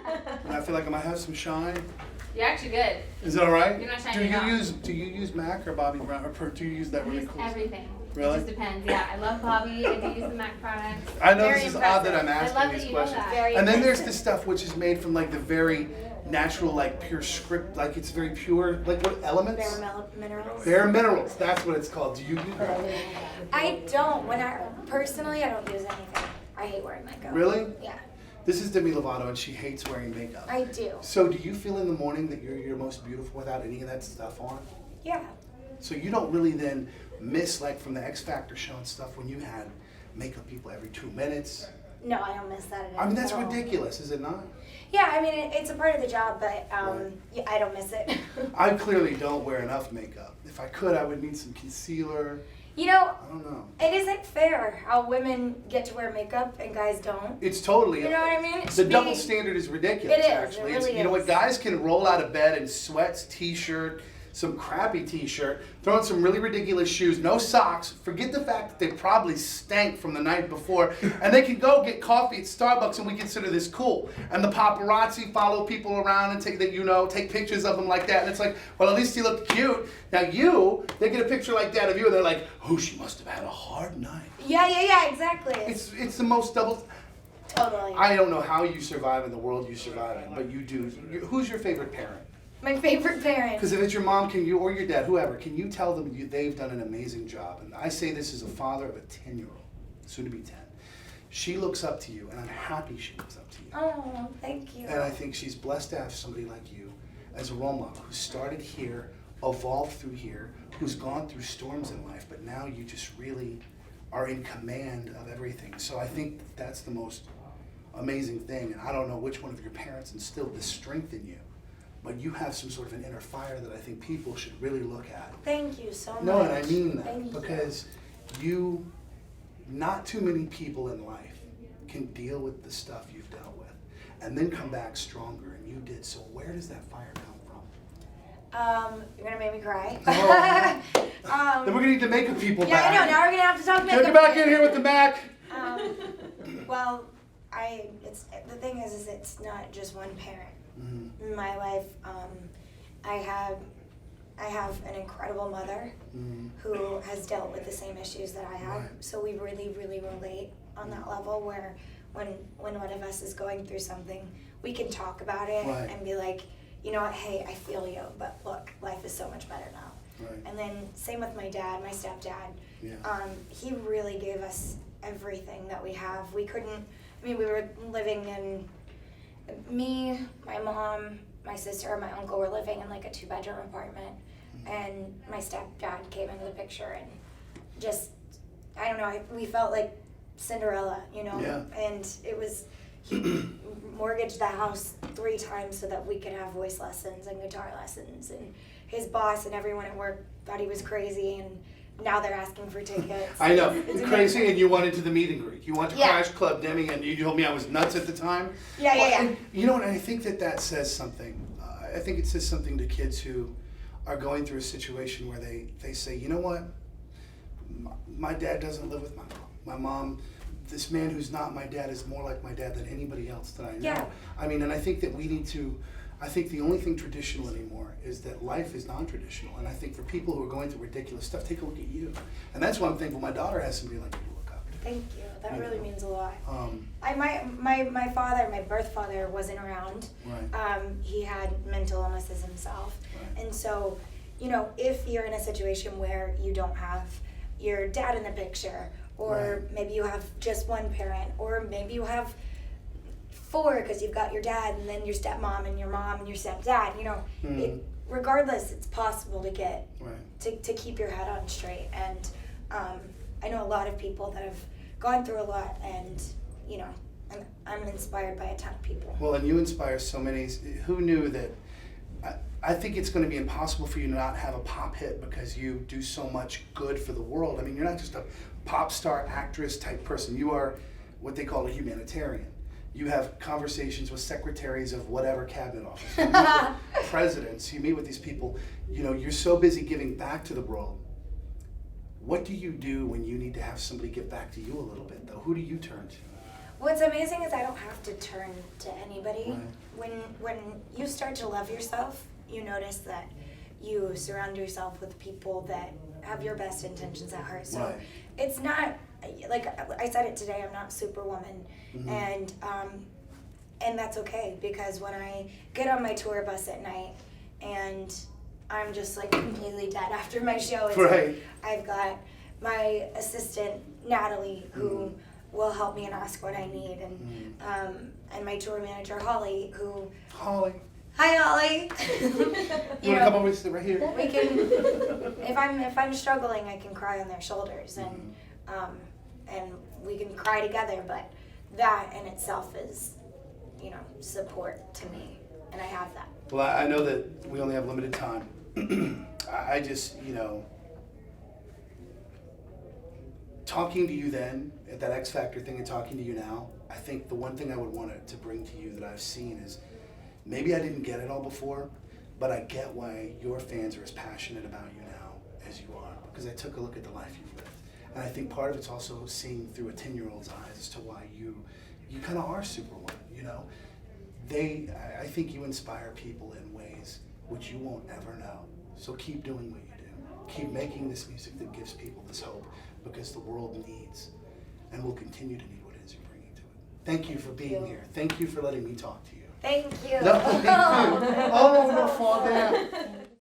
And I feel like I might have some shine. You're actually good. Is it all right? You're not shiny at all. Do you use MAC or Bobbi Brown, or do you use that really cool? Everything. Really? It just depends. Yeah, I love Bobbi. I do use the MAC products. I know Very this is impressive. odd that I'm I love asking that these you know questions. that. Very And then there's impressive. this stuff which is made from like the very natural, like pure script, like it's very pure, like what elements? Minerals. Bare minerals. That's what it's called. Do you use that? I don't. Personally, I don't use anything. I hate wearing makeup. Really? Yeah, This is Demi Lovato, and she hates wearing makeup. I do. So do you feel in the morning that you're your most beautiful without any of that stuff on? Yeah. So you don't really then miss, like from the X Factor show and stuff, when you had makeup people every 2 minutes? No, I don't miss that at all. I mean, that's at all. ridiculous, is it not? Yeah, I mean, it's a part of the job, but Right. yeah, I don't miss it. I clearly don't wear enough makeup. If I could, I would need some concealer. You know, I don't know. it isn't fair how women get to wear makeup and guys don't. It's totally. You know what I mean? It The should double be- standard is ridiculous, It is, actually. it really You know what? is. Guys can roll out of bed in sweats, t-shirt, some crappy t-shirt, throw on some really ridiculous shoes, no socks, forget the fact that they probably stank from the night before, and they can go get coffee at Starbucks, and we consider this cool. And the paparazzi follow people around and take pictures of them like that, and it's like, well, at least he looked cute. Now they get a picture like that of you, and they're like, oh, she must have had a hard night. Yeah, exactly. It's the most double. Totally. I don't know how you survive in the world you survive in, but you do. Who's your favorite parent? My favorite parent. Because if it's your mom, or your dad, whoever, can you tell them they've done an amazing job? And I say this as a father of a 10-year-old, soon to be 10. She looks up to you, and I'm happy she looks up to you. Oh, thank you. And I think she's blessed to have somebody like you as a role model who started here, evolved through here, who's gone through storms in life, but now you just really are in command of everything. So I think that's the most amazing thing. And I don't know which one of your parents instilled this strength in you, but you have some sort of an inner fire that I think people should really look at. Thank you so much. No, and I mean that, Thank you. because not too many people in life can deal with the stuff you've dealt with and then come back stronger, and you did. So where does that fire come from? You're gonna make me cry. Then we're gonna need the makeup people Yeah, back. I know. Now we're gonna have to talk makeup. Get back in here with the Mac. Well, the thing is it's not just one parent. Mm-hmm. In my life, I have an incredible mother Mm-hmm. who has dealt with the same issues that I have. Right. So we really, really relate on that level where when one of us is going through something, we can talk about it Right. and be like, you know what, hey, I feel you, but look, life is so much better now. Right. And then same with my dad, my stepdad. Yeah. He really gave us everything that we have. We were living in, me, my mom, my sister, and my uncle were living in like a 2-bedroom apartment. And my stepdad came into the picture and just, I don't know, we felt like Cinderella, you know? Yeah. And it was, he mortgaged the house 3 times so that we could have voice lessons and guitar lessons. And his boss and everyone at work thought he was crazy, and now they're asking for tickets. I know, It's crazy, amazing. and you went to the meet and greet. You went to Yeah. Crash Club, Demi, and you told me I was nuts at the time. Yeah. And you know what, I think that says something. I think it says something to kids who are going through a situation where they say, you know what, my dad doesn't live with my mom. My mom, this man who's not my dad is more like my dad than anybody else that I know. Yeah. I mean, and I think that we need to, I think the only thing traditional anymore is that life is non-traditional. And I think for people who are going through ridiculous stuff, take a look at you. And that's why I'm thankful my daughter has somebody like you to look up to. Thank you. That really means a lot. My father, my birth father, wasn't around. Right. He had mental illnesses himself. Right. And so, you know, if you're in a situation where you don't have your dad in the picture, or Right. maybe you have just one parent, or maybe you have 4 because you've got your dad and then your stepmom and your mom and your stepdad, you know, regardless, it's possible to get, Right. to keep your head on straight. And I know a lot of people that have gone through a lot, and, you know, I'm inspired by a ton of people. Well, and you inspire so many. Who knew that? I think it's going to be impossible for you to not have a pop hit because you do so much good for the world. I mean, you're not just a pop star actress type person. You are what they call a humanitarian. You have conversations with secretaries of whatever cabinet office, you meet with presidents, you meet with these people. You know, you're so busy giving back to the world. What do you do when you need to have somebody give back to you a little bit, though? Who do you turn to? What's amazing is I don't have to turn to anybody. Right. When you start to love yourself, you notice that you surround yourself with people that have your best intentions at heart. So Right. it's not, like I said it today, I'm not Superwoman. Mhm. And that's okay, because when I get on my tour bus at night and I'm just like completely dead after my show, it's Right. like I've got my assistant Natalie who will help me and ask what I need, and my tour manager Holly who. Holly. Hi Holly. You wanna come over and sit right here? We can. If I'm struggling, I can cry on their shoulders, and we can cry together. But that in itself is, support to me, and I have that. Well, I know that we only have limited time. I just, talking to you then at that X Factor thing and talking to you now, I think the one thing I would want to bring to you that I've seen is maybe I didn't get it all before, but I get why your fans are as passionate about you now as you are, because I took a look at the life you've lived. And I think part of it's also seeing through a 10-year-old's eyes as to why you kind of are Superwoman, I think you inspire people in ways which you won't ever know. So keep doing what you do. Keep making this music that gives people this hope, because the world needs and will continue to need what it is you're bringing to it. Thank you for being here. Thank you for letting me talk to you. Thank you. No, thank you. Oh, we'll fall down.